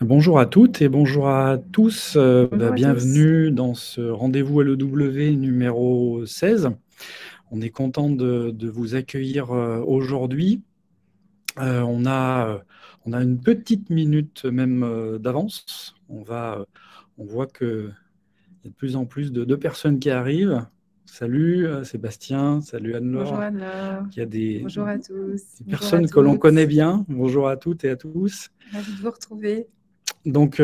Bonjour à toutes et bonjour à tous. Bonjour à tous. Bienvenue dans ce rendez-vous LEW numéro 16. On est content de vous accueillir aujourd'hui. On a une petite minute même d'avance. On voit qu'il y a de plus en plus de personnes qui arrivent. Salut Sébastien, salut Bonjour Anne-Laure. Anna. Il y a des, Bonjour à tous. des Bonjour à personnes que l'on connaît toutes. bien. Bonjour à toutes et à tous. Ravi de vous retrouver. Donc,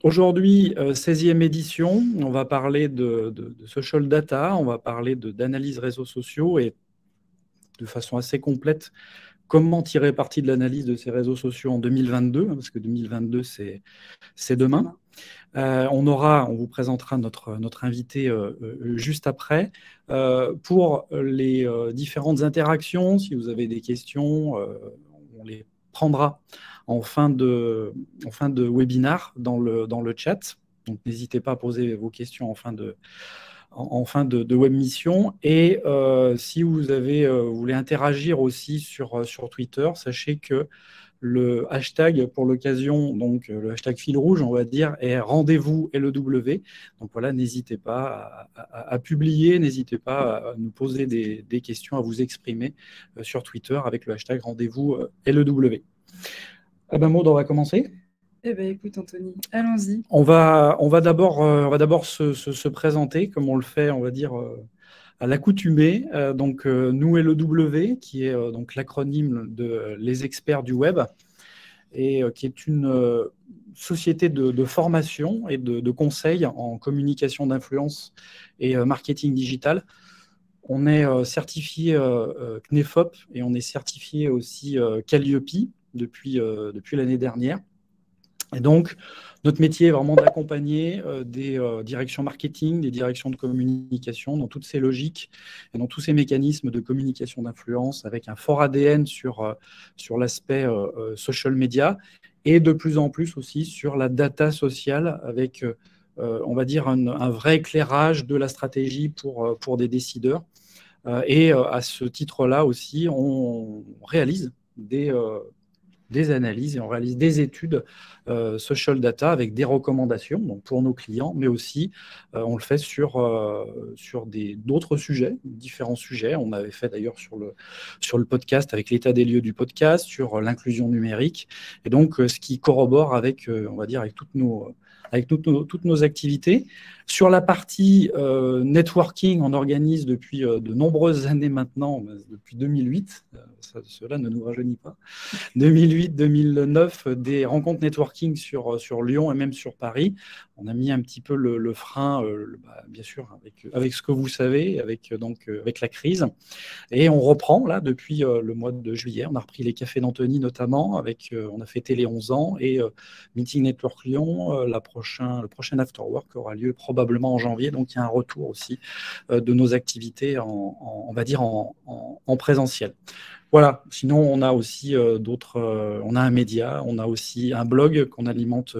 aujourd'hui, 16e édition, on va parler de social data, on va parler d'analyse réseaux sociaux et de façon assez complète, comment tirer parti de l'analyse de ces réseaux sociaux en 2022, parce que 2022, c'est C'est demain. demain. On vous présentera notre invité juste après. Pour les différentes interactions, si vous avez des questions, on les prendra en fin de webinaire dans le chat. Donc, n'hésitez pas à poser vos questions en fin de web mission. Et si vous voulez interagir aussi sur Twitter, sachez que le hashtag pour l'occasion, donc le hashtag fil rouge, on va dire, est rendez-vous LEW. Donc voilà, n'hésitez pas à publier, n'hésitez pas à nous poser des questions, à vous exprimer sur Twitter avec le hashtag rendez-vous LEW. Maud, on va commencer. Eh bien, écoute, Anthony, allons-y. On va d'abord se présenter, comme on le fait, on va dire, à l'accoutumée. Donc, nous LEW, qui est donc l'acronyme de Les Experts du Web, et qui est une société de formation et de conseil en communication d'influence et marketing digital. On est certifié CNEFOP et on est certifié aussi Calliope depuis l'année dernière. Et donc, notre métier est vraiment d'accompagner des directions marketing, des directions de communication dans toutes ces logiques et dans tous ces mécanismes de communication d'influence avec un fort ADN sur l'aspect social media et de plus en plus aussi sur la data sociale avec, on va dire, un vrai éclairage de la stratégie pour des décideurs. Et à ce titre-là aussi, on réalise des analyses et on réalise des études social data avec des recommandations donc pour nos clients, mais aussi on le fait sur d'autres sujets, différents sujets. On avait fait d'ailleurs sur le podcast avec l'état des lieux du podcast, sur l'inclusion numérique, et donc ce qui corrobore avec, on va dire, avec toutes nos activités. Sur la partie networking, on organise depuis de nombreuses années maintenant, depuis 2008, cela ne nous rajeunit pas, 2008-2009, des rencontres networking sur Lyon et même sur Paris. On a mis un petit peu le frein, bien sûr, avec ce que vous savez, avec la crise. Et on reprend là depuis le mois de juillet. On a repris les cafés d'Antony notamment, on a fêté les 11 ans et Meeting Network Lyon, le prochain Afterwork aura lieu probablement en janvier. Donc il y a un retour aussi de nos activités on va dire en présentiel. Voilà, sinon on a aussi on a un média, on a aussi un blog qu'on alimente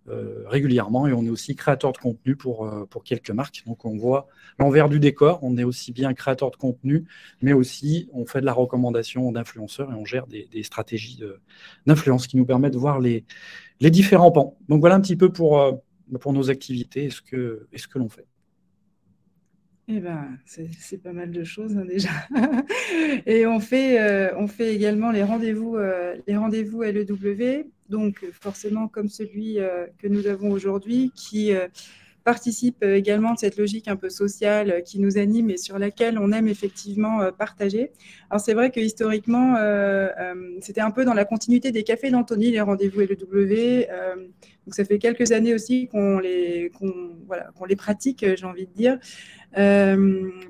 régulièrement et on est aussi créateur de contenu pour quelques marques. Donc on voit l'envers du décor, on est aussi bien créateur de contenu, mais aussi on fait de la recommandation d'influenceurs et on gère des stratégies d'influence qui nous permettent de voir les différents pans. Donc voilà un petit peu pour nos activités et ce que l'on fait. Eh ben, c'est pas mal de choses hein, déjà. Et on fait également les rendez-vous LEW, donc forcément comme celui que nous avons aujourd'hui, qui participe également de cette logique un peu sociale qui nous anime et sur laquelle on aime effectivement partager. Alors c'est vrai que historiquement, c'était un peu dans la continuité des cafés d'Antony, les rendez-vous LEW. Donc ça fait quelques années aussi qu'on les pratique, j'ai envie de dire.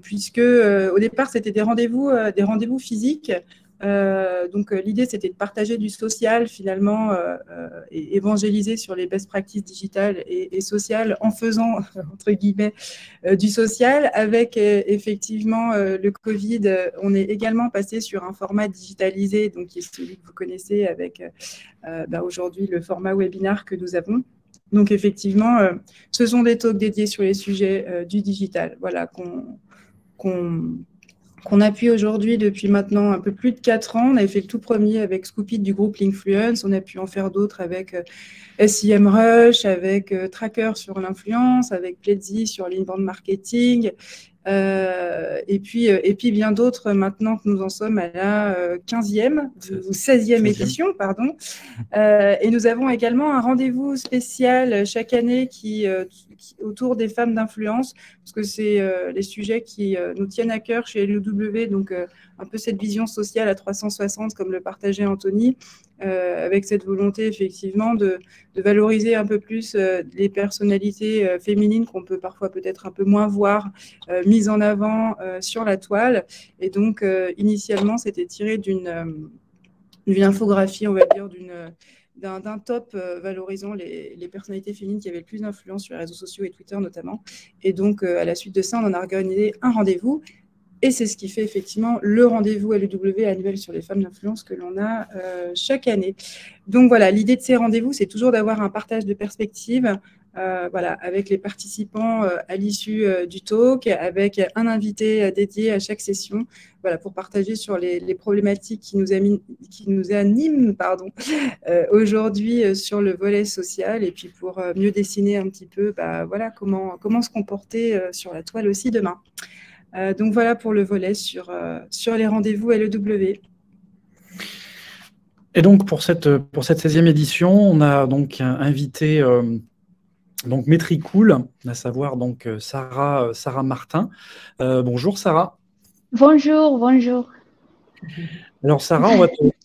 Puisque au départ, c'était des rendez-vous physiques. Donc l'idée, c'était de partager du social finalement et évangéliser sur les best practices digitales et sociales en faisant, entre guillemets, du social. Avec effectivement le Covid, on est également passé sur un format digitalisé, donc qui est celui que vous connaissez avec aujourd'hui le format webinaire que nous avons. Donc effectivement, ce sont des talks dédiés sur les sujets du digital, voilà, qu'on qu'on appuie aujourd'hui depuis maintenant un peu plus de 4 ans. On avait fait le tout premier avec Scoopit du groupe Linkfluence. On a pu en faire d'autres avec SEMrush, avec Tracker sur l'influence, avec Pledzi sur l'inbound marketing. Et puis bien d'autres maintenant que nous en sommes à la 15e ou 16e édition, pardon. Et nous avons également un rendez-vous spécial chaque année qui autour des femmes d'influence, parce que c'est les sujets qui nous tiennent à cœur chez LEW, donc un peu cette vision sociale à 360 comme le partageait Anthony, avec cette volonté effectivement de valoriser un peu plus les personnalités féminines qu'on peut parfois peut-être un peu moins voir mises en avant sur la toile. Et donc initialement c'était tiré d'une infographie, on va dire, d'un top valorisant les personnalités féminines qui avaient le plus d'influence sur les réseaux sociaux et Twitter notamment. Et donc, à la suite de ça, on en a organisé un rendez-vous. Et c'est ce qui fait effectivement le rendez-vous LEW annuel sur les femmes d'influence que l'on a chaque année. Donc voilà, l'idée de ces rendez-vous, c'est toujours d'avoir un partage de perspectives, voilà, avec les participants à l'issue du talk, avec un invité dédié à chaque session, voilà, pour partager sur les problématiques qui nous animent aujourd'hui sur le volet social, et puis pour mieux dessiner un petit peu voilà, comment se comporter sur la toile aussi demain. Donc voilà pour le volet sur les rendez-vous LEW. Et donc pour cette 16e édition, on a donc invité donc Metricool, à savoir donc Sarah Martin. Bonjour Sarah. Bonjour, bonjour. Alors Sarah,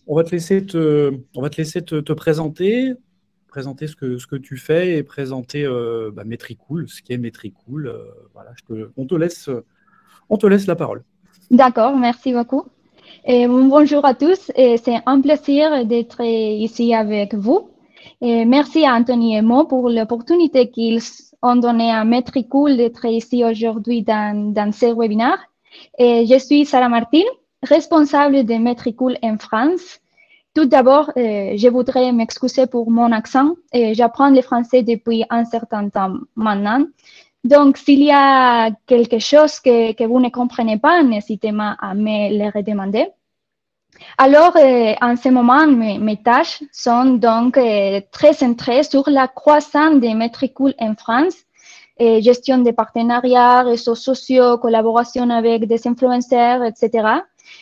on va te laisser te présenter ce que tu fais et présenter Metricool, ce qu'est Metricool. Voilà, on te laisse la parole. D'accord, merci beaucoup. Et bonjour à tous, c'est un plaisir d'être ici avec vous. Et merci à Anthony et Mo pour l'opportunité qu'ils ont donnée à Metricool d'être ici aujourd'hui dans ce webinaire. Et je suis Sarah Martin, responsable de Metricool en France. Tout d'abord, je voudrais m'excuser pour mon accent. J'apprends le français depuis un certain temps maintenant. Donc, s'il y a quelque chose que vous ne comprenez pas, n'hésitez pas à me le redemander. Alors, en ce moment, mes tâches sont donc très centrées sur la croissance des Metricool en France, gestion des partenariats, réseaux sociaux, collaboration avec des influenceurs, etc.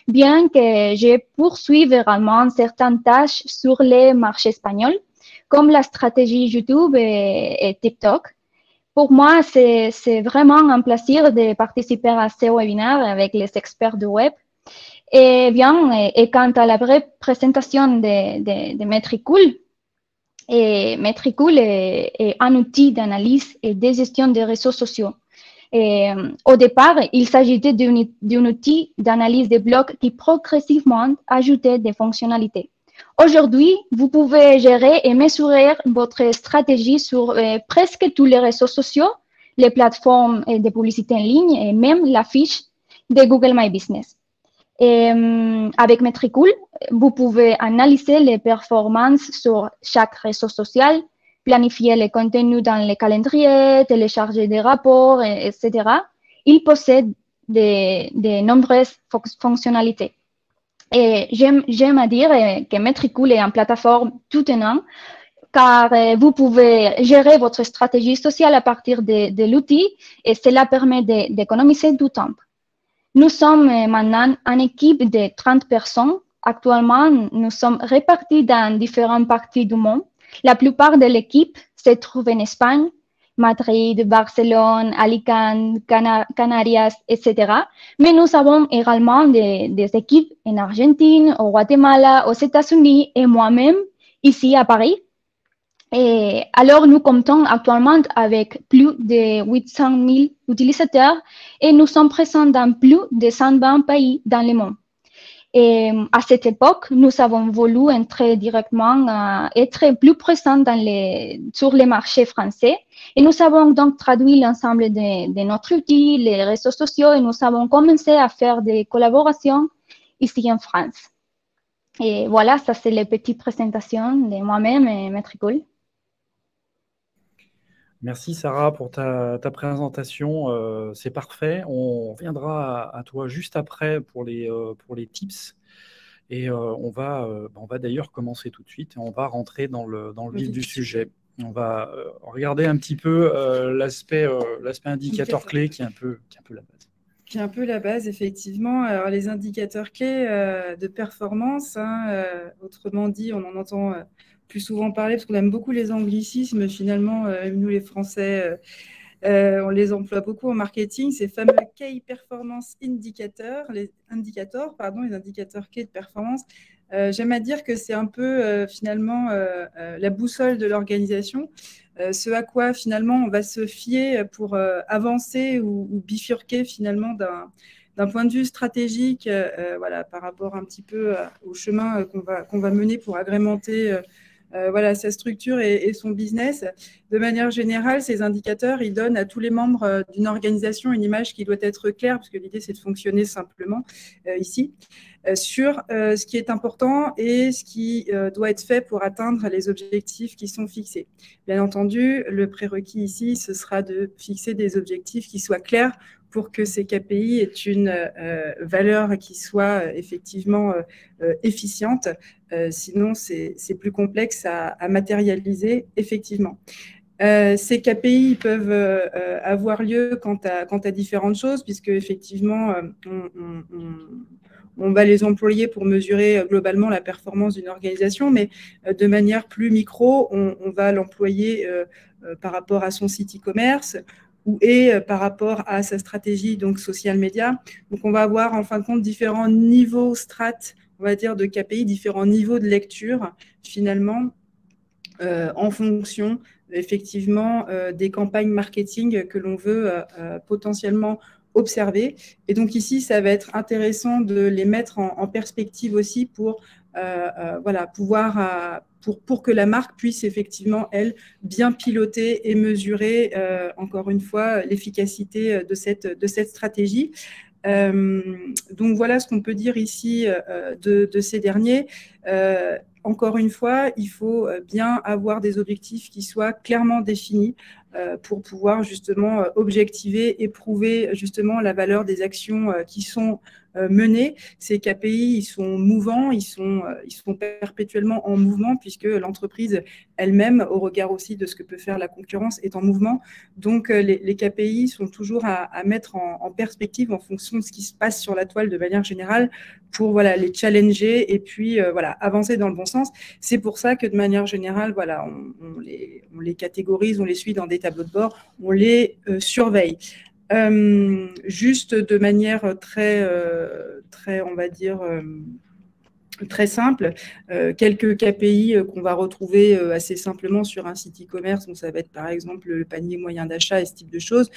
Bien que je poursuive également certaines tâches sur les marchés espagnols, comme la stratégie YouTube et TikTok. Pour moi, c'est vraiment un plaisir de participer à ce webinaire avec les experts du web. Et quant à la vraie présentation de Metricool, Metricool est un outil d'analyse et de gestion des réseaux sociaux. Au départ, il s'agissait d'un outil d'analyse des blogs qui progressivement ajoutait des fonctionnalités. Aujourd'hui, vous pouvez gérer et mesurer votre stratégie sur presque tous les réseaux sociaux, les plateformes de publicité en ligne et même la fiche de Google My Business. Avec Metricool, vous pouvez analyser les performances sur chaque réseau social, planifier les contenus dans les calendriers, télécharger des rapports, etc. Il possède de nombreuses fonctionnalités. Et j'aime à dire que Metricool est une plateforme tout en un, car vous pouvez gérer votre stratégie sociale à partir de l'outil et cela permet d'économiser du temps. Nous sommes maintenant une équipe de 30 personnes. Actuellement, nous sommes répartis dans différentes parties du monde. La plupart de l'équipe se trouve en Espagne, Madrid, Barcelone, Alicante, Canarias, etc. Mais nous avons également des équipes en Argentine, au Guatemala, aux États-Unis et moi-même ici à Paris. Et alors, nous comptons actuellement avec plus de 800 000 utilisateurs et nous sommes présents dans plus de 120 pays dans le monde. Et à cette époque, nous avons voulu entrer directement, être plus présents sur les marchés français. Et nous avons donc traduit l'ensemble de notre outil, les réseaux sociaux, et nous avons commencé à faire des collaborations ici en France. Et voilà, ça c'est les petites présentations de moi-même et Metricool. Merci Sarah pour ta présentation, c'est parfait. On reviendra à toi juste après pour les tips et on va d'ailleurs commencer tout de suite et on va rentrer dans le vif du sujet. On va regarder un petit peu l'aspect indicateur clé qui est un peu la base. Qui est un peu la base, effectivement. Alors, les indicateurs clés de performance, autrement dit, on en entend plus souvent parler parce qu'on aime beaucoup les anglicismes. Finalement, nous, les Français, on les emploie beaucoup en marketing. Ces fameux Key Performance Indicators, les indicateurs clés de performance. J'aime à dire que c'est un peu finalement la boussole de l'organisation, ce à quoi finalement on va se fier pour avancer ou bifurquer finalement d'un point de vue stratégique, voilà, par rapport un petit peu au chemin qu'on va mener pour agrémenter voilà, sa structure et son business. De manière générale, ces indicateurs, ils donnent à tous les membres d'une organisation une image qui doit être claire, parce que l'idée, c'est de fonctionner simplement ici, sur ce qui est important et ce qui doit être fait pour atteindre les objectifs qui sont fixés. Bien entendu, le prérequis ici, ce sera de fixer des objectifs qui soient clairs pour que ces KPI aient une valeur qui soit effectivement efficiente. Sinon, c'est plus complexe à matérialiser effectivement. Ces KPI peuvent avoir lieu quant à différentes choses, puisque effectivement, on va les employer pour mesurer globalement la performance d'une organisation, mais de manière plus micro, on va l'employer par rapport à son site e-commerce et par rapport à sa stratégie donc social media. Donc, on va avoir en fin de compte différents niveaux strates, on va dire, de KPI, différents niveaux de lecture finalement en fonction effectivement des campagnes marketing que l'on veut potentiellement observer. Et donc ici, ça va être intéressant de les mettre en perspective aussi pour voilà, pouvoir pour que la marque puisse effectivement, elle, bien piloter et mesurer, encore une fois, l'efficacité de cette stratégie. Donc voilà ce qu'on peut dire ici de ces derniers. Encore une fois, il faut bien avoir des objectifs qui soient clairement définis pour pouvoir justement objectiver et prouver justement la valeur des actions qui sont menées. Ces KPI, ils sont mouvants, ils sont perpétuellement en mouvement puisque l'entreprise elle-même, au regard aussi de ce que peut faire la concurrence, est en mouvement. Donc, les KPI sont toujours à mettre en perspective en fonction de ce qui se passe sur la toile de manière générale pour voilà, les challenger et puis voilà, avancer dans le bon sens. C'est pour ça que de manière générale, voilà, on les catégorise, on les suit dans des tableaux de bord, on les surveille. Juste de manière très, on va dire, très simple, quelques KPI qu'on va retrouver assez simplement sur un site e-commerce. Donc, ça va être par exemple le panier moyen d'achat et ce type de choses.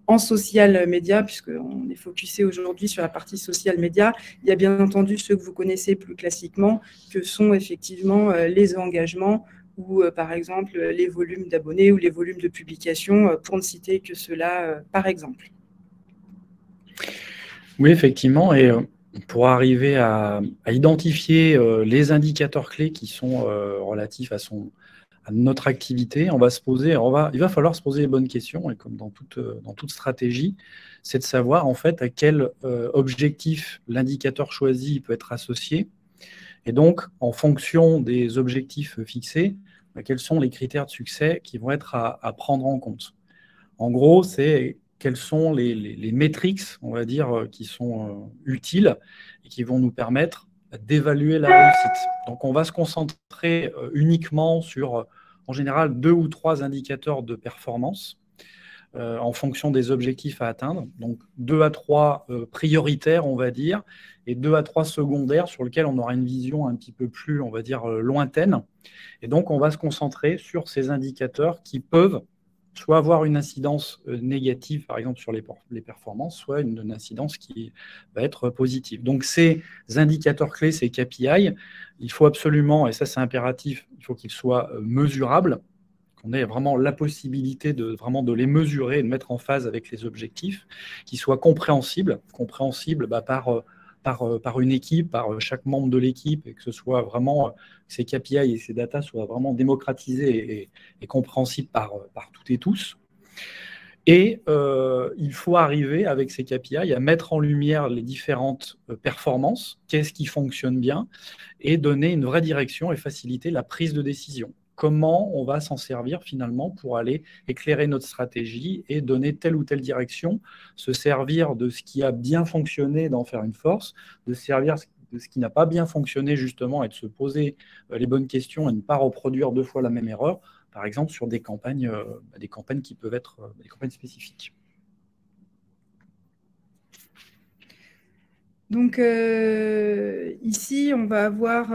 En social média, puisqu'on est focusé aujourd'hui sur la partie social média, il y a bien entendu ceux que vous connaissez plus classiquement, que sont effectivement les engagements ou par exemple les volumes d'abonnés ou les volumes de publications, pour ne citer que cela par exemple. Oui, effectivement, et pour arriver à identifier les indicateurs clés qui sont relatifs à notre activité, il va falloir se poser les bonnes questions, et comme dans toute stratégie, c'est de savoir en fait à quel objectif l'indicateur choisi peut être associé, et donc en fonction des objectifs fixés, quels sont les critères de succès qui vont être à prendre en compte. En gros, c'est quelles sont les métriques, on va dire, qui sont utiles et qui vont nous permettre d'évaluer la réussite. Donc, on va se concentrer uniquement sur, en général, 2 ou 3 indicateurs de performance en fonction des objectifs à atteindre. Donc, 2 à 3 prioritaires, on va dire, et 2 à 3 secondaires sur lesquels on aura une vision un petit peu plus, on va dire, lointaine. Et donc, on va se concentrer sur ces indicateurs qui peuvent soit avoir une incidence négative, par exemple, sur les performances, soit une incidence qui va être positive. Donc, ces indicateurs clés, ces KPI, il faut absolument, et ça c'est impératif, il faut qu'ils soient mesurables, qu'on ait vraiment la possibilité de les mesurer et de mettre en phase avec les objectifs, qu'ils soient compréhensibles par une équipe, par chaque membre de l'équipe, et que ce soit vraiment, ces KPI et ces data soient vraiment démocratisés et compréhensibles par toutes et tous. Et il faut arriver avec ces KPI à mettre en lumière les différentes performances, qu'est-ce qui fonctionne bien, et donner une vraie direction et faciliter la prise de décision. Comment on va s'en servir finalement pour aller éclairer notre stratégie et donner telle ou telle direction, se servir de ce qui a bien fonctionné, d'en faire une force, de se servir de ce qui n'a pas bien fonctionné justement et de se poser les bonnes questions et ne pas reproduire 2 fois la même erreur, par exemple sur des campagnes qui peuvent être des campagnes spécifiques. Donc ici, on va avoir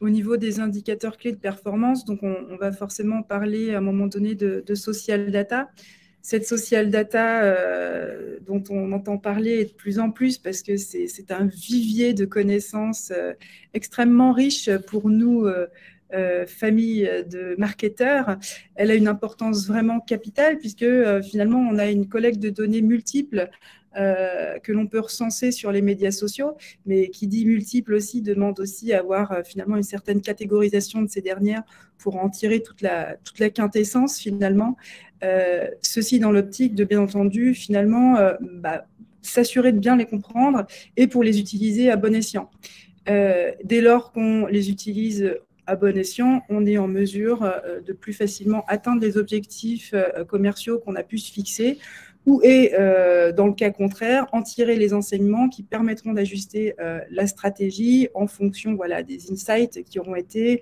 au niveau des indicateurs clés de performance, donc on va forcément parler à un moment donné de social data. Cette social data dont on entend parler de plus en plus parce que c'est un vivier de connaissances extrêmement riche pour nous, famille de marketeurs. Elle a une importance vraiment capitale puisque finalement, on a une collecte de données multiples que l'on peut recenser sur les médias sociaux, mais qui dit multiple aussi demande aussi à avoir finalement une certaine catégorisation de ces dernières pour en tirer toute la quintessence finalement. Ceci dans l'optique de, bien entendu, finalement, s'assurer de bien les comprendre et pour les utiliser à bon escient. Dès lors qu'on les utilise à bon escient, on est en mesure de plus facilement atteindre les objectifs commerciaux qu'on a pu se fixer ou, dans le cas contraire, en tirer les enseignements qui permettront d'ajuster la stratégie en fonction des insights qui auront été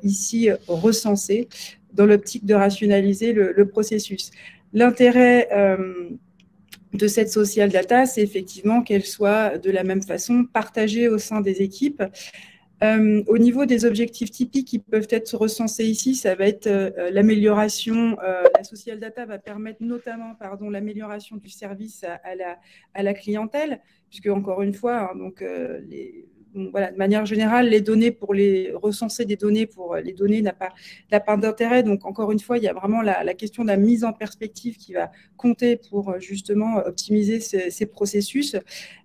ici recensés dans l'optique de rationaliser le processus. L'intérêt de cette social data, c'est effectivement qu'elle soit de la même façon partagée au sein des équipes. Au niveau des objectifs typiques qui peuvent être recensés ici, ça va être l'amélioration, la social data va permettre notamment l'amélioration du service à la clientèle, puisque encore une fois, de manière générale, les données pour les recenser des données pour les données n'a pas d'intérêt. Donc, encore une fois, il y a vraiment la question de la mise en perspective qui va compter pour justement optimiser ces processus.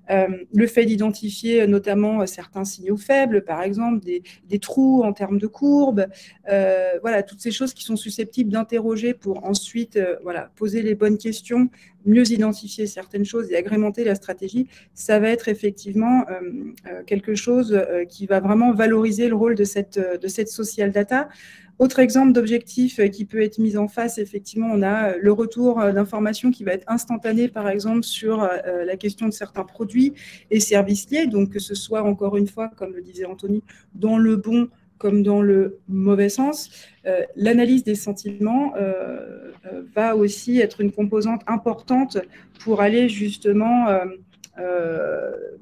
Le fait d'identifier notamment certains signaux faibles, par exemple des trous en termes de courbes, toutes ces choses qui sont susceptibles d'interroger pour ensuite poser les bonnes questions, mieux identifier certaines choses et agrémenter la stratégie, ça va être effectivement quelque chose qui va vraiment valoriser le rôle de cette social data. Autre exemple d'objectif qui peut être mis en face, effectivement, on a le retour d'informations qui va être instantané, par exemple, sur la question de certains produits et services liés. Donc, que ce soit, encore une fois, comme le disait Anthony, dans le bon comme dans le mauvais sens. L'analyse des sentiments va aussi être une composante importante pour aller justement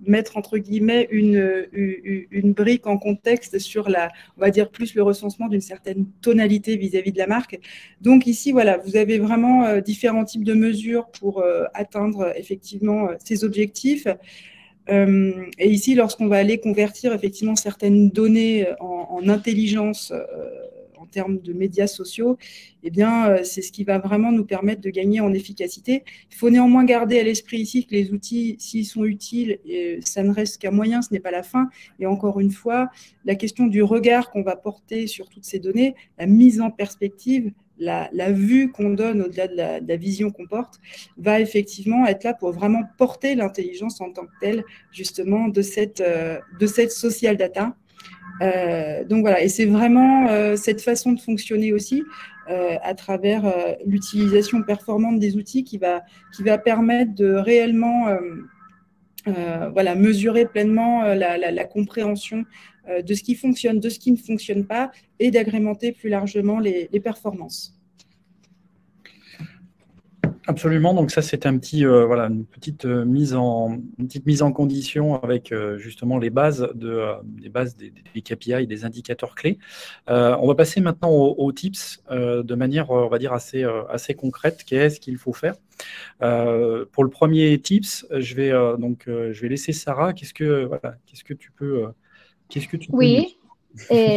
mettre entre guillemets une brique en contexte sur on va dire plus le recensement d'une certaine tonalité vis-à-vis de la marque. Donc ici, vous avez vraiment différents types de mesures pour atteindre effectivement ces objectifs. Et ici, lorsqu'on va aller convertir effectivement certaines données en intelligence en termes de médias sociaux, c'est ce qui va vraiment nous permettre de gagner en efficacité. Il faut néanmoins garder à l'esprit ici que les outils, s'ils sont utiles, ça ne reste qu'un moyen, ce n'est pas la fin. Et encore une fois, la question du regard qu'on va porter sur toutes ces données, la mise en perspective, la vue qu'on donne au-delà de la vision qu'on porte, va effectivement être là pour vraiment porter l'intelligence en tant que telle, justement, de cette social data. Donc voilà, et c'est vraiment cette façon de fonctionner aussi à travers l'utilisation performante des outils qui va permettre de réellement mesurer pleinement la compréhension de ce qui fonctionne, de ce qui ne fonctionne pas et d'agrémenter plus largement les performances. Absolument, donc ça c'est une petite mise en condition avec justement les bases des KPI, des indicateurs clés. On va passer maintenant aux tips de manière, on va dire, assez concrète. Qu'est-ce qu'il faut faire? Pour le premier tips, je vais laisser Sarah. Qu'est-ce que tu peux Oui.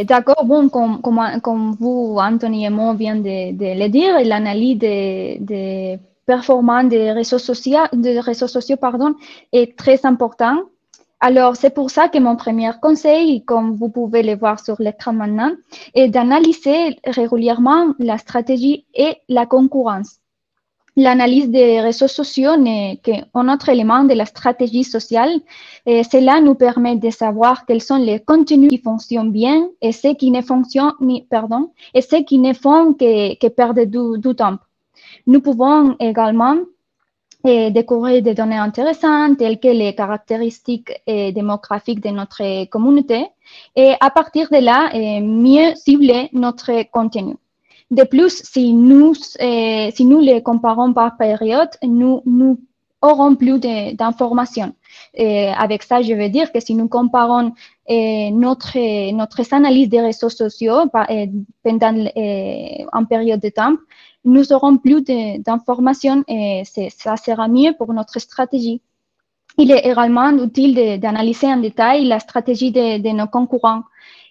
D'accord, bon, comme vous, Anthony et moi, vient de le dire, l'analyse des performances des réseaux sociaux, est très important. Alors, c'est pour ça que mon premier conseil, comme vous pouvez le voir sur l'écran maintenant, est d'analyser régulièrement la stratégie et la concurrence. L'analyse des réseaux sociaux n'est qu'un autre élément de la stratégie sociale et cela nous permet de savoir quels sont les contenus qui fonctionnent bien et ceux qui ne fonctionnent, et ceux qui ne font que perdre du temps. Nous pouvons également découvrir des données intéressantes telles que les caractéristiques démographiques de notre communauté et à partir de là, mieux cibler notre contenu. De plus, si nous les comparons par période, nous aurons plus d'informations. Avec ça, je veux dire que si nous comparons notre analyse des réseaux sociaux pendant une période de temps, nous aurons plus d'informations et ça sera mieux pour notre stratégie. Il est également utile d'analyser en détail la stratégie de nos concurrents.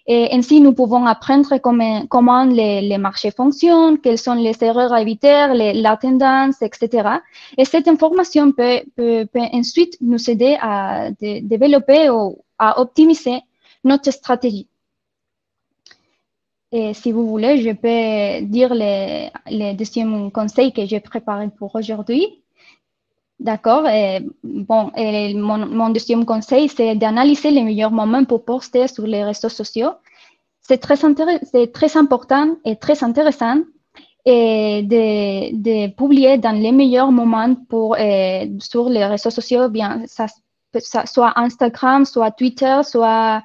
Et ainsi, nous pouvons apprendre comment les marchés fonctionnent, quelles sont les erreurs à éviter, la tendance, etc. Et cette information peut ensuite nous aider à développer ou à optimiser notre stratégie. Et si vous voulez, je peux dire les deuxième conseil que j'ai préparé pour aujourd'hui. D'accord. Mon deuxième conseil, c'est d'analyser les meilleurs moments pour poster sur les réseaux sociaux. C'est très important et très intéressant et de publier dans les meilleurs moments sur les réseaux sociaux, bien soit Instagram, soit Twitter, soit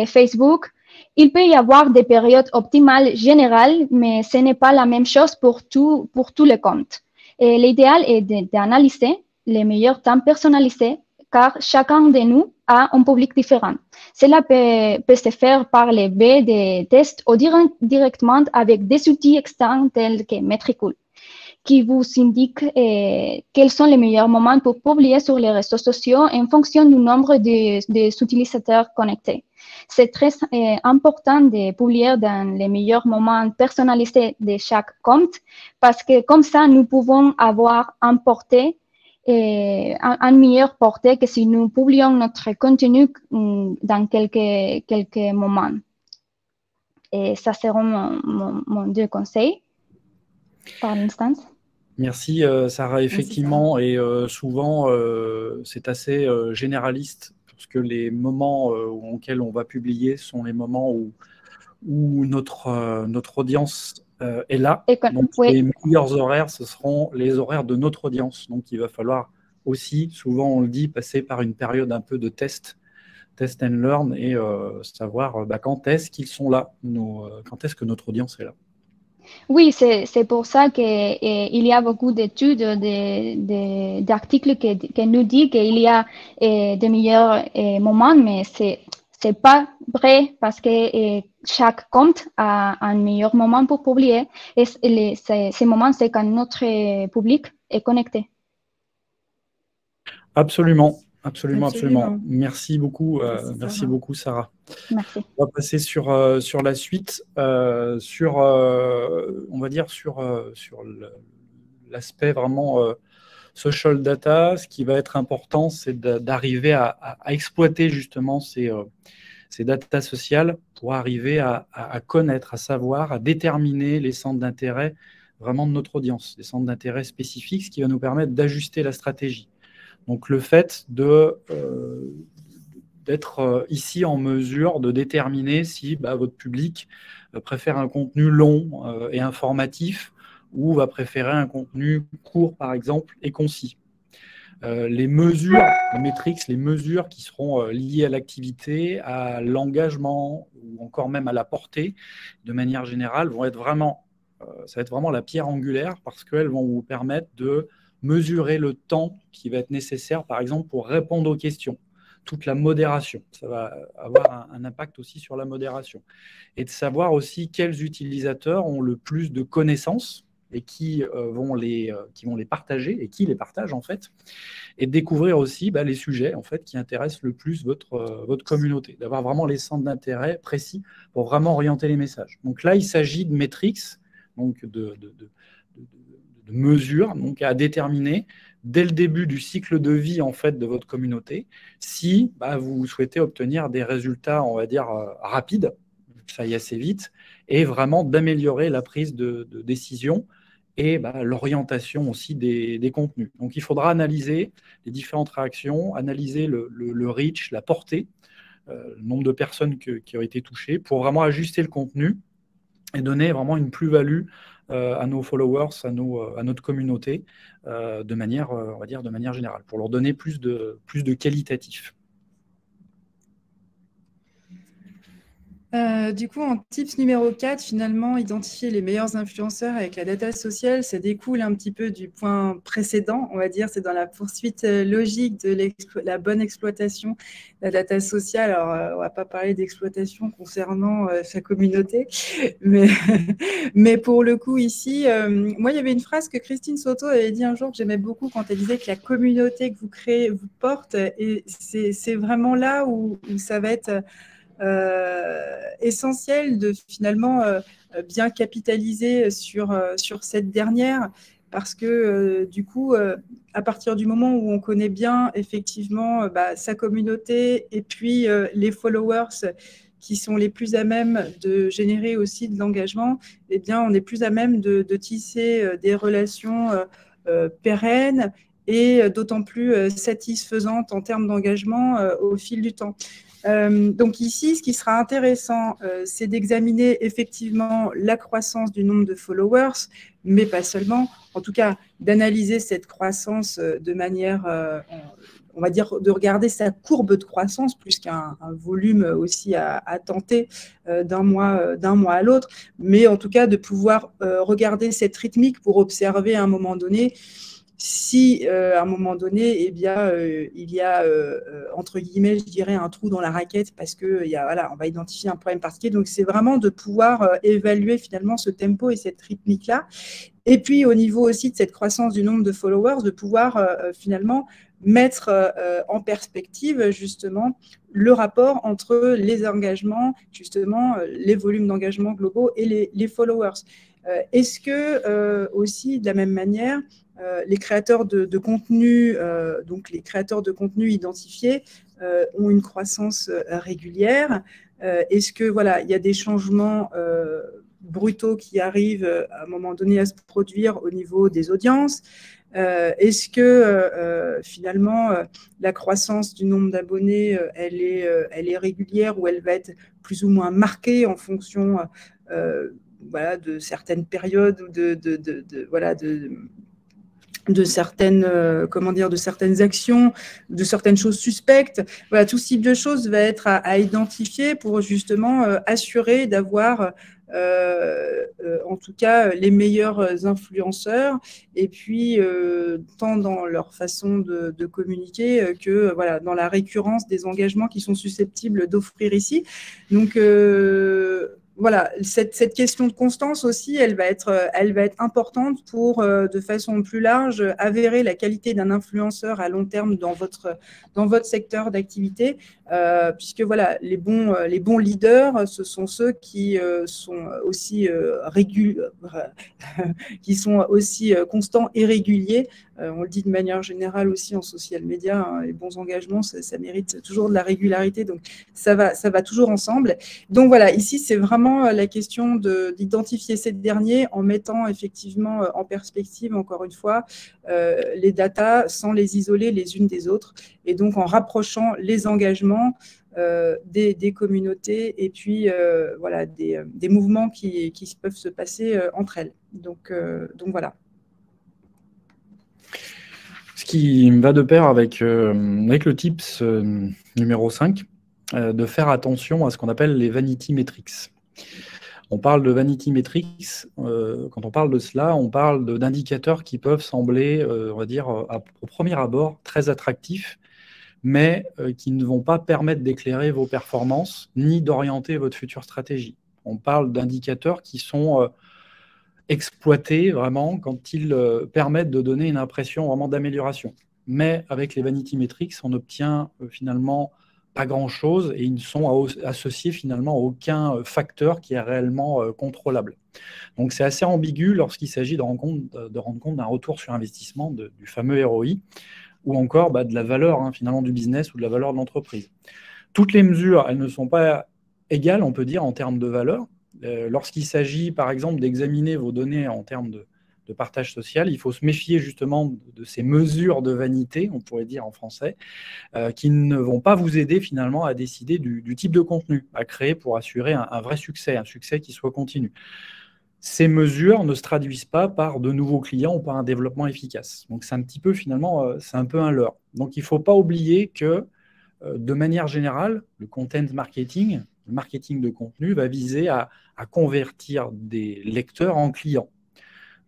Facebook. Il peut y avoir des périodes optimales générales, mais ce n'est pas la même chose pour tous les comptes. Et l'idéal est d'analyser les meilleurs temps personnalisés, car chacun de nous a un public différent. Cela peut se faire par les baies de tests ou directement avec des outils externes tels que Metricool, qui vous indiquent quels sont les meilleurs moments pour publier sur les réseaux sociaux en fonction du nombre des utilisateurs connectés. C'est très important de publier dans les meilleurs moments personnalisés de chaque compte parce que comme ça, nous pouvons avoir un meilleur portée que si nous publions notre contenu dans quelques moments. Et ça seront mon deux conseils par l'instant. Merci Sarah, effectivement, et souvent c'est assez généraliste parce que les moments auxquels on va publier sont les moments où notre audience est là. Donc les meilleurs horaires, ce seront les horaires de notre audience. Donc il va falloir aussi, souvent on le dit, passer par une période un peu de test and learn et savoir quand est-ce qu'ils sont là, quand est-ce que notre audience est là. Oui, c'est pour ça qu'il y a beaucoup d'études, d'articles qui nous disent qu'il y a des meilleurs moments, mais c'est pas vrai parce que chaque compte a un meilleur moment pour publier et ces moments, c'est quand notre public est connecté. Absolument. Merci beaucoup, Sarah. Merci. On va passer sur la suite, on va dire sur l'aspect vraiment social data. Ce qui va être important, c'est d'arriver à exploiter justement ces data sociales pour arriver à connaître, à savoir, à déterminer les centres d'intérêt vraiment de notre audience, des centres d'intérêt spécifiques, ce qui va nous permettre d'ajuster la stratégie. Donc, le fait d'être ici en mesure de déterminer si votre public préfère un contenu long et informatif ou va préférer un contenu court, par exemple, et concis. Les mesures, les métriques, les mesures qui seront liées à l'activité, à l'engagement ou encore même à la portée, de manière générale, ça va être vraiment la pierre angulaire parce qu'elles vont vous permettre de mesurer le temps qui va être nécessaire, par exemple, pour répondre aux questions. Toute la modération, ça va avoir un impact aussi sur la modération. Et de savoir aussi quels utilisateurs ont le plus de connaissances et qui vont les partager et qui les partagent en fait. Et de découvrir aussi les sujets en fait qui intéressent le plus votre communauté, d'avoir vraiment les centres d'intérêt précis pour vraiment orienter les messages. Donc là, il s'agit de metrics, donc de mesures donc à déterminer dès le début du cycle de vie en fait, de votre communauté, si vous souhaitez obtenir des résultats, on va dire, rapides, ça y est assez vite, et vraiment d'améliorer la prise de décision et l'orientation aussi des contenus. Donc, il faudra analyser les différentes réactions, analyser le reach, la portée, le nombre de personnes qui ont été touchées, pour vraiment ajuster le contenu et donner vraiment une plus-value à nos followers, à notre communauté, de manière, on va dire, de manière générale, pour leur donner plus de qualitatif. Du coup, en tips numéro 4, finalement, identifier les meilleurs influenceurs avec la data sociale, ça découle un petit peu du point précédent, on va dire, c'est dans la poursuite logique de la bonne exploitation de la data sociale. Alors, on ne va pas parler d'exploitation concernant sa communauté, mais pour le coup, ici, moi, il y avait une phrase que Christine Soto avait dit un jour que j'aimais beaucoup quand elle disait que la communauté que vous créez vous porte, et c'est vraiment là où ça va être essentiel de finalement bien capitaliser sur cette dernière, parce que du coup, à partir du moment où on connaît bien effectivement sa communauté et puis les followers qui sont les plus à même de générer aussi de l'engagement, eh bien, on est plus à même de tisser des relations pérennes et d'autant plus satisfaisantes en termes d'engagement au fil du temps. Donc ici, ce qui sera intéressant, c'est d'examiner effectivement la croissance du nombre de followers, mais pas seulement, en tout cas d'analyser cette croissance de manière, on va dire, de regarder sa courbe de croissance plus qu'un volume aussi à tenter d'un mois à l'autre, mais en tout cas de pouvoir regarder cette rythmique pour observer à un moment donné si à un moment donné, eh bien, il y a, entre guillemets, je dirais, un trou dans la raquette parce que on va identifier un problème particulier. Donc, c'est vraiment de pouvoir évaluer finalement ce tempo et cette rythmique-là. Et puis, au niveau aussi de cette croissance du nombre de followers, de pouvoir finalement mettre en perspective justement le rapport entre les engagements, justement, les volumes d'engagement globaux et les followers. Est-ce que aussi, de la même manière, les créateurs de contenu, donc les créateurs de contenu identifiés, ont une croissance régulière? Est-ce que il y a des changements brutaux qui arrivent à un moment donné à se produire au niveau des audiences? Est-ce que finalement la croissance du nombre d'abonnés, elle est régulière ou elle va être plus ou moins marquée en fonction de certaines périodes ou de certaines, de certaines actions, de certaines choses suspectes. Voilà, tout ce type de choses va être à identifier pour justement assurer d'avoir en tout cas les meilleurs influenceurs, et puis tant dans leur façon de communiquer que dans la récurrence des engagements qui sont susceptibles d'offrir ici. Donc cette question de constance aussi, elle va être importante pour, de façon plus large, avérer la qualité d'un influenceur à long terme dans votre secteur d'activité, puisque les bons leaders, ce sont ceux qui sont aussi qui sont aussi constants et réguliers. On le dit de manière générale aussi en social media, hein, les bons engagements, ça mérite toujours de la régularité, donc ça va toujours ensemble. Donc voilà, ici c'est vraiment la question d'identifier ces derniers en mettant effectivement en perspective, encore une fois, les datas sans les isoler les unes des autres, et donc en rapprochant les engagements des communautés et puis des mouvements qui peuvent se passer entre elles. Donc voilà. Ce qui va de pair avec le tips numéro 5, de faire attention à ce qu'on appelle les vanity metrics. On parle de vanity metrics, quand on parle de cela, on parle d'indicateurs qui peuvent sembler, on va dire, au premier abord, très attractifs, mais qui ne vont pas permettre d'éclairer vos performances ni d'orienter votre future stratégie. On parle d'indicateurs qui sont exploités vraiment quand ils permettent de donner une impression vraiment d'amélioration. Mais avec les vanity metrics, on obtient finalement pas grand-chose et ils ne sont associés finalement à aucun facteur qui est réellement contrôlable. Donc c'est assez ambigu lorsqu'il s'agit de rendre compte d'un retour sur investissement du fameux ROI ou encore de la valeur finalement du business ou de la valeur de l'entreprise. Toutes les mesures, elles ne sont pas égales, on peut dire, en termes de valeur. Lorsqu'il s'agit, par exemple, d'examiner vos données en termes de partage social, il faut se méfier justement de ces mesures de vanité, on pourrait dire en français, qui ne vont pas vous aider finalement à décider du type de contenu à créer pour assurer un vrai succès, un succès qui soit continu. Ces mesures ne se traduisent pas par de nouveaux clients ou par un développement efficace. Donc c'est un petit peu finalement, c'est un peu un leurre. Donc il ne faut pas oublier que de manière générale, le content marketing, le marketing de contenu va viser à convertir des lecteurs en clients.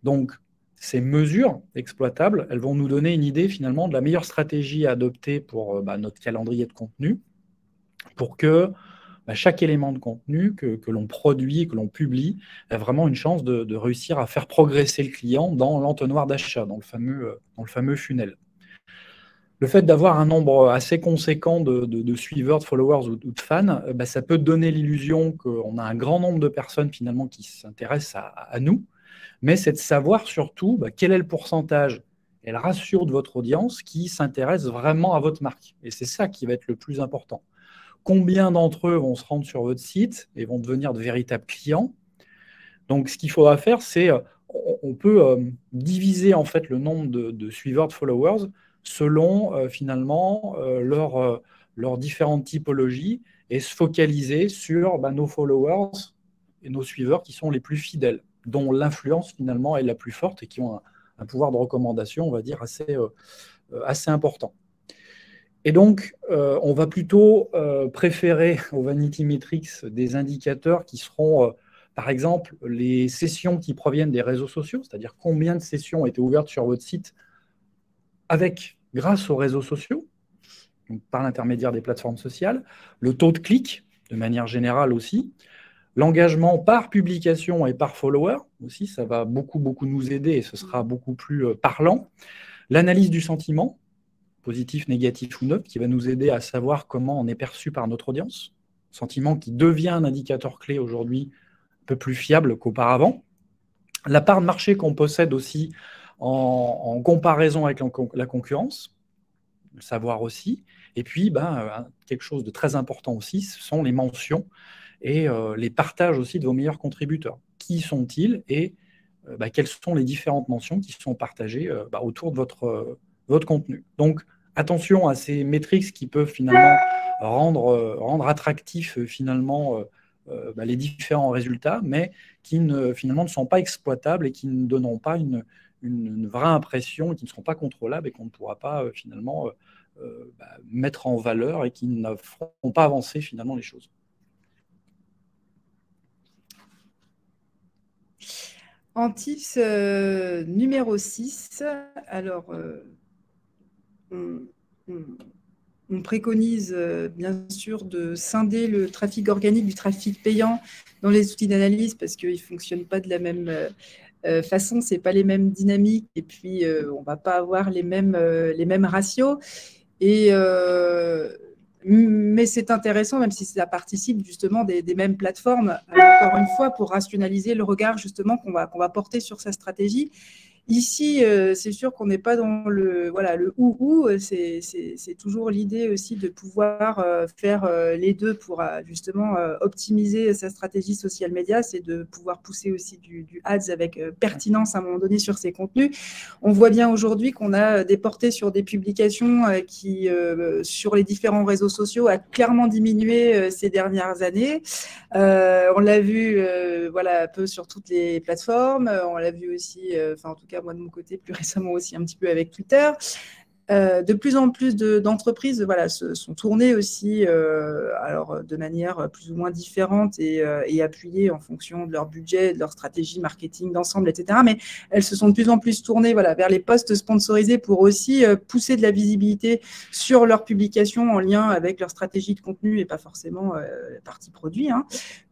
Donc, ces mesures exploitables, elles vont nous donner une idée finalement de la meilleure stratégie à adopter pour notre calendrier de contenu, pour que chaque élément de contenu que l'on produit, que l'on publie, ait vraiment une chance de réussir à faire progresser le client dans l'entonnoir d'achat, dans le fameux funnel. Le fait d'avoir un nombre assez conséquent de suiveurs, de followers ou de fans, ça peut donner l'illusion qu'on a un grand nombre de personnes finalement qui s'intéressent à nous, mais c'est de savoir surtout quel est le pourcentage et le ratio de votre audience qui s'intéresse vraiment à votre marque. Et c'est ça qui va être le plus important. Combien d'entre eux vont se rendre sur votre site et vont devenir de véritables clients? Donc, ce qu'il faudra faire, c'est on peut diviser en fait le nombre de suiveurs, de followers, selon finalement leurs différentes typologies et se focaliser sur nos followers et nos suiveurs qui sont les plus fidèles, dont l'influence finalement est la plus forte et qui ont un pouvoir de recommandation, on va dire, assez important. Et donc, on va plutôt préférer au Vanity Metrics des indicateurs qui seront, par exemple, les sessions qui proviennent des réseaux sociaux, c'est-à-dire combien de sessions ont été ouvertes sur votre site grâce aux réseaux sociaux, donc par l'intermédiaire des plateformes sociales, le taux de clic, de manière générale aussi, l'engagement par publication et par follower aussi, ça va beaucoup nous aider et ce sera beaucoup plus parlant. L'analyse du sentiment, positif, négatif ou neutre, qui va nous aider à savoir comment on est perçu par notre audience. Sentiment qui devient un indicateur clé aujourd'hui un peu plus fiable qu'auparavant. La part de marché qu'on possède aussi en comparaison avec la concurrence, le savoir aussi. Et puis, quelque chose de très important aussi, ce sont les mentions et les partages aussi de vos meilleurs contributeurs. Qui sont-ils et quelles sont les différentes mentions qui sont partagées autour de votre contenu. Donc, attention à ces métriques qui peuvent finalement rendre attractifs finalement les différents résultats, mais qui finalement ne sont pas exploitables et qui ne donneront pas une vraie impression et qui ne seront pas contrôlables et qu'on ne pourra pas finalement mettre en valeur et qui ne feront pas avancer finalement les choses. En tips numéro 6, alors on préconise bien sûr de scinder le trafic organique du trafic payant dans les outils d'analyse parce qu'ils ne fonctionnent pas de la même façon, ce n'est pas les mêmes dynamiques et puis on ne va pas avoir les mêmes ratios. Mais c'est intéressant, même si ça participe justement des mêmes plateformes, encore une fois, pour rationaliser le regard justement qu'on va porter sur sa stratégie. Ici, c'est sûr qu'on n'est pas dans le ou, c'est toujours l'idée aussi de pouvoir faire les deux pour justement optimiser sa stratégie social media, c'est de pouvoir pousser aussi du ads avec pertinence à un moment donné sur ses contenus. On voit bien aujourd'hui qu'on a des portées sur des publications qui, sur les différents réseaux sociaux, a clairement diminué ces dernières années. On l'a vu un peu sur toutes les plateformes, on l'a vu aussi, en tout cas moi de mon côté plus récemment aussi un petit peu avec Twitter. De plus en plus d'entreprises se sont tournées aussi alors de manière plus ou moins différente et appuyées en fonction de leur budget, de leur stratégie marketing d'ensemble, etc. Mais elles se sont de plus en plus tournées vers les posts sponsorisés pour aussi pousser de la visibilité sur leurs publications en lien avec leur stratégie de contenu et pas forcément la partie produit.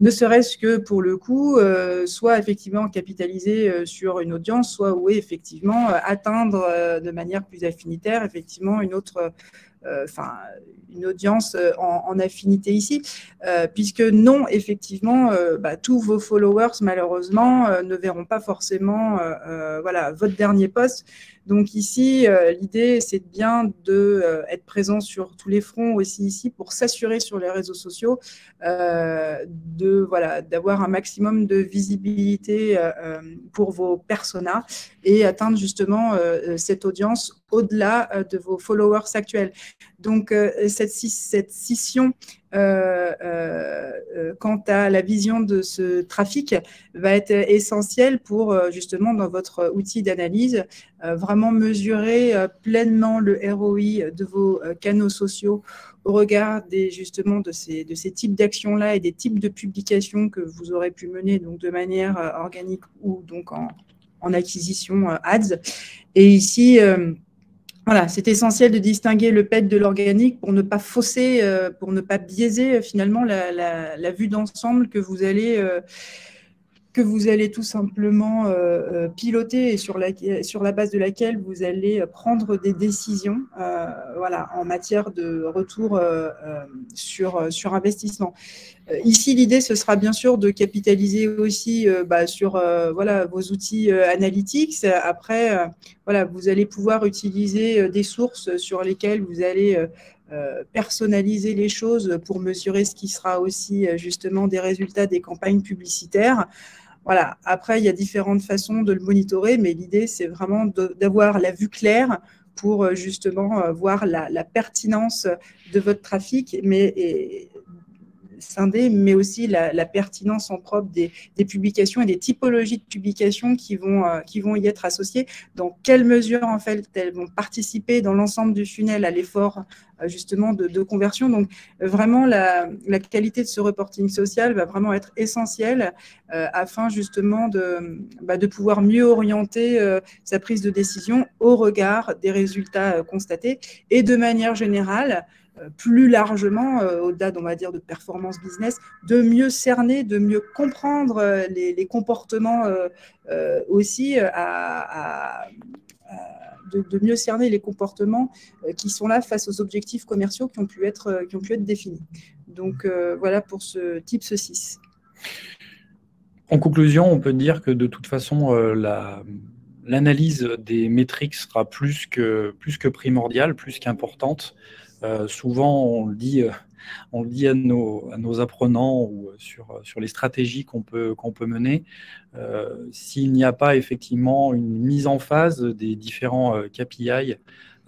Ne serait-ce que pour le coup, soit effectivement capitaliser sur une audience, soit effectivement atteindre de manière plus affinitaire effectivement une autre une audience en affinité ici, puisque non, effectivement, tous vos followers, malheureusement, ne verront pas forcément voilà, votre dernier post. Donc ici, l'idée, c'est bien d'être présent sur tous les fronts aussi ici pour s'assurer sur les réseaux sociaux d'avoir un maximum de visibilité pour vos personas et atteindre justement cette audience au-delà de vos followers actuels. Donc, cette scission quant à la vision de ce trafic va être essentielle pour justement dans votre outil d'analyse vraiment mesurer pleinement le ROI de vos canaux sociaux au regard justement de ces types d'actions-là et des types de publications que vous aurez pu mener donc de manière organique ou donc en acquisition ads. Et ici, voilà, c'est essentiel de distinguer le PET de l'organique pour ne pas fausser, pour ne pas biaiser finalement la vue d'ensemble que vous allez tout simplement piloter et sur la base de laquelle vous allez prendre des décisions voilà, en matière de retour sur investissement. Ici, l'idée, ce sera bien sûr de capitaliser aussi sur voilà, vos outils analytics. Après, voilà, vous allez pouvoir utiliser des sources sur lesquelles vous allez personnaliser les choses pour mesurer ce qui sera aussi justement des résultats des campagnes publicitaires. Voilà. Après, il y a différentes façons de le monitorer, mais l'idée, c'est vraiment d'avoir la vue claire pour justement voir la pertinence de votre trafic, mais aussi la pertinence en propre des publications et des typologies de publications qui vont y être associées. Dans quelle mesure, en fait, elles vont participer dans l'ensemble du funnel à l'effort justement de conversion. Donc, vraiment, la qualité de ce reporting social va vraiment être essentielle afin justement de pouvoir mieux orienter sa prise de décision au regard des résultats constatés et de manière générale, plus largement, au-delà, on va dire, de performance business, de mieux cerner, de mieux comprendre les comportements aussi, de mieux cerner les comportements qui sont là face aux objectifs commerciaux qui ont pu être définis. Donc, voilà pour ce type 6. En conclusion, on peut dire que de toute façon, l'analyse des métriques sera plus que primordiale, plus qu'importante. Souvent, on le dit à nos apprenants ou sur les stratégies qu'on peut mener. S'il n'y a pas effectivement une mise en phase des différents KPI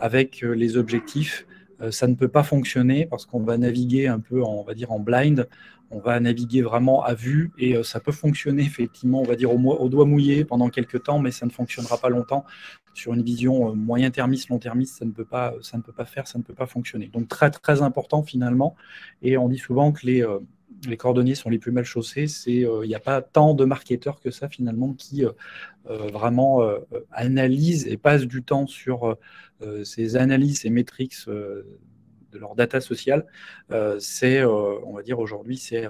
avec les objectifs, ça ne peut pas fonctionner parce qu'on va naviguer un peu, on va dire, en blind. On va naviguer vraiment à vue et ça peut fonctionner effectivement, on va dire, au doigt mouillé pendant quelques temps, mais ça ne fonctionnera pas longtemps. Sur une vision moyen-termiste, long-termiste, ça ne peut pas fonctionner. Donc très, très important finalement. Et on dit souvent que les cordonniers sont les plus mal chaussés. Il n'y a pas tant de marketeurs que ça finalement qui vraiment analysent et passent du temps sur ces analyses, ces métriques de leur data sociale. On va dire aujourd'hui, c'est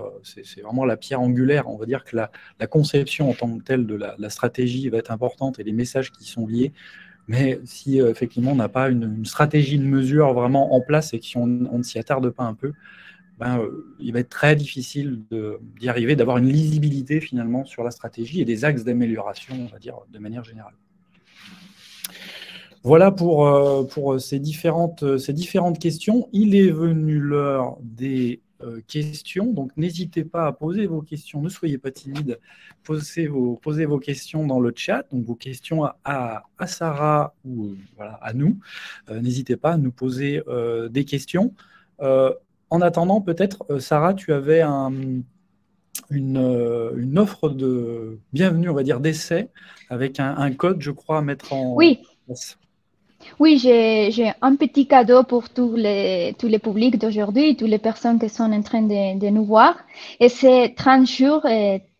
vraiment la pierre angulaire. On va dire que la conception en tant que telle de la stratégie va être importante et les messages qui sont liés. Mais si effectivement on n'a pas une stratégie de mesure vraiment en place et que si on ne s'y attarde pas un peu, il va être très difficile d'y arriver, d'avoir une lisibilité finalement sur la stratégie et des axes d'amélioration, on va dire, de manière générale. Voilà pour ces différentes questions. Il est venu l'heure des questions, donc n'hésitez pas à poser vos questions, ne soyez pas timide, posez vos questions dans le chat, donc vos questions à Sarah ou voilà, à nous. N'hésitez pas à nous poser des questions. En attendant, peut-être, Sarah, tu avais une offre de bienvenue, on va dire, d'essai, avec un code, je crois, à mettre en place. Oui, j'ai un petit cadeau pour tous les publics d'aujourd'hui, toutes les personnes qui sont en train de nous voir. Et c'est 30 jours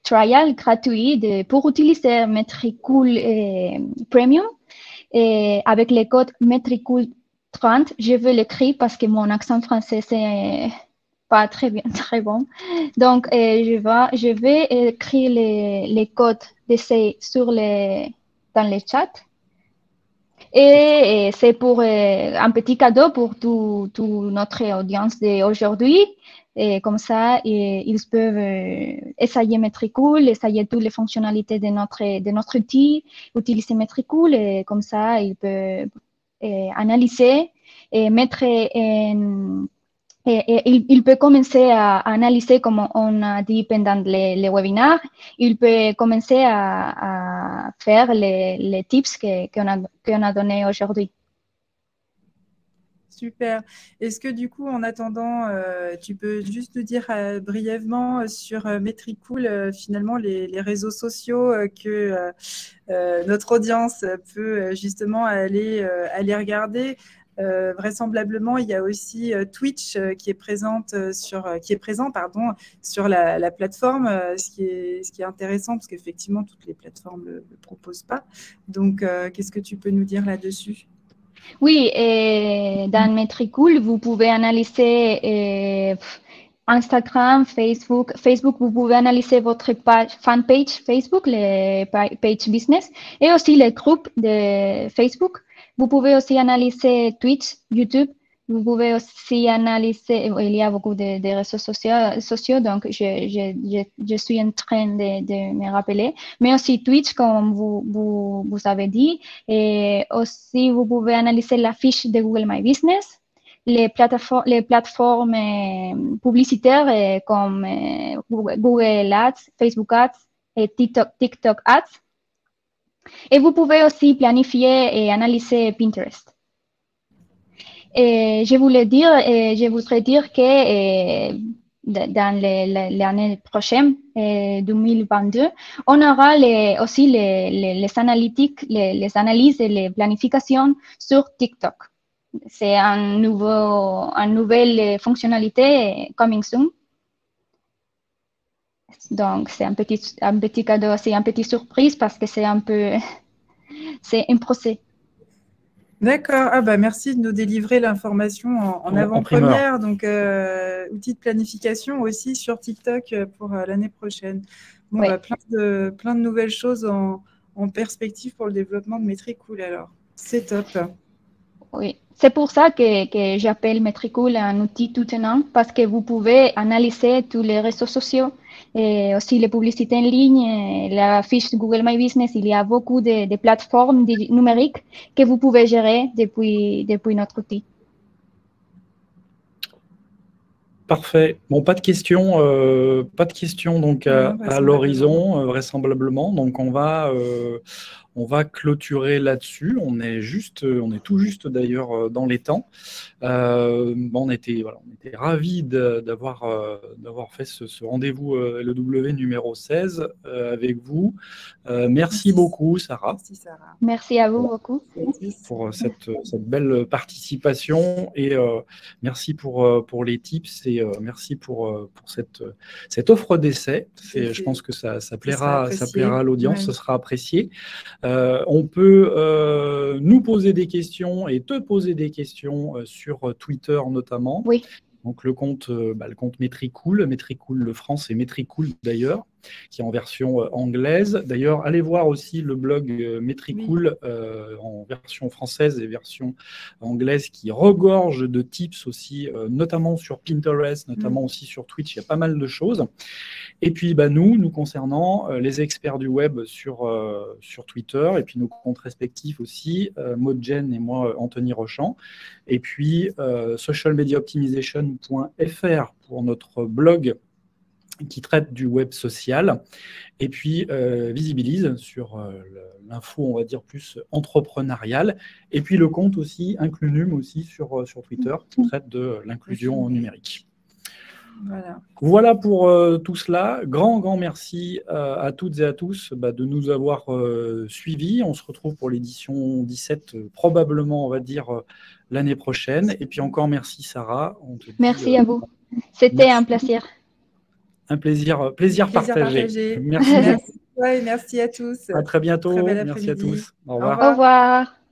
trial gratuit pour utiliser Metricool Premium. Et avec le code Metricool 30, je vais l'écrire parce que mon accent français, c'est pas très bon. Donc, je vais écrire les codes d'essai dans le chat. Et c'est pour un petit cadeau pour toute notre audience d'aujourd'hui. Et comme ça, ils peuvent essayer Metricool, essayer toutes les fonctionnalités de notre outil, utiliser Metricool, et comme ça, ils peuvent analyser et mettre en... il peut commencer à analyser, comme on a dit pendant les webinaires, il peut commencer à faire les tips qu'on a donnés aujourd'hui. Super. Est-ce que du coup, en attendant, tu peux juste nous dire brièvement sur Metricool, finalement, les réseaux sociaux que notre audience peut justement aller regarder. Vraisemblablement, il y a aussi Twitch qui est présent sur la plateforme, ce qui est intéressant parce qu'effectivement, toutes les plateformes ne le proposent pas. Donc, qu'est-ce que tu peux nous dire là-dessus? Oui, dans Metricool, vous pouvez analyser Instagram, Facebook. Facebook, vous pouvez analyser votre fanpage Facebook, les page business, et aussi les groupes de Facebook. Vous pouvez aussi analyser Twitch, YouTube. Vous pouvez aussi analyser, il y a beaucoup de réseaux sociaux, donc je suis en train de me rappeler, mais aussi Twitch, comme vous avez dit, et aussi vous pouvez analyser la fiche de Google My Business, les plateformes publicitaires comme Google Ads, Facebook Ads et TikTok Ads. Et vous pouvez aussi planifier et analyser Pinterest. Et je voudrais dire que dans l'année prochaine, 2022, on aura aussi les analytiques, les analyses et les planifications sur TikTok. C'est une nouvelle fonctionnalité coming soon. Donc, c'est un petit cadeau, c'est une petite surprise parce que c'est un procès. D'accord. Ah bah merci de nous délivrer l'information en avant-première. Donc, outil de planification aussi sur TikTok pour l'année prochaine. Bon, Oui. Bah, plein de nouvelles choses en perspective pour le développement de Metricool alors. C'est top. Oui, c'est pour ça que j'appelle Metricool un outil tout tenant, parce que vous pouvez analyser tous les réseaux sociaux et aussi les publicités en ligne, la fiche de Google My Business. Il y a beaucoup de plateformes numériques que vous pouvez gérer depuis notre outil. Parfait. Bon, pas de questions donc à l'horizon, vraisemblablement. Donc on va clôturer là-dessus. On est tout juste d'ailleurs dans les temps. On était ravis d'avoir fait ce rendez-vous LEW numéro 16 avec vous. Merci beaucoup, Sarah. Merci, Sarah. Merci à vous beaucoup. Pour cette belle participation et merci pour les tips et merci pour cette offre d'essai. Je pense que ça plaira à l'audience, ouais. Ce sera apprécié. On peut nous poser des questions et te poser des questions sur Twitter notamment. Oui. Donc le compte Metricool le France et Metricool d'ailleurs, qui est en version anglaise. D'ailleurs, allez voir aussi le blog Metricool en version française et version anglaise qui regorge de tips aussi, notamment sur Pinterest, notamment aussi sur Twitch. Il y a pas mal de choses. Et puis, nous concernant, les experts du web sur Twitter, et puis nos comptes respectifs aussi, Maud Jen et moi, Anthony Rochant. Et puis, socialmediaoptimization.fr pour notre blog qui traite du web social. Et puis, Visibilise sur l'info, on va dire, plus entrepreneuriale. Et puis, le compte aussi, Inclunum aussi sur Twitter, qui traite de l'inclusion numérique. Voilà pour tout cela. Grand merci à toutes et à tous de nous avoir suivis. On se retrouve pour l'édition 17, probablement, on va dire, l'année prochaine. Et puis encore merci, Sarah. Merci à vous. C'était un plaisir. Un plaisir partagé. Merci. Merci à tous. À très bientôt. Merci à tous. Au revoir.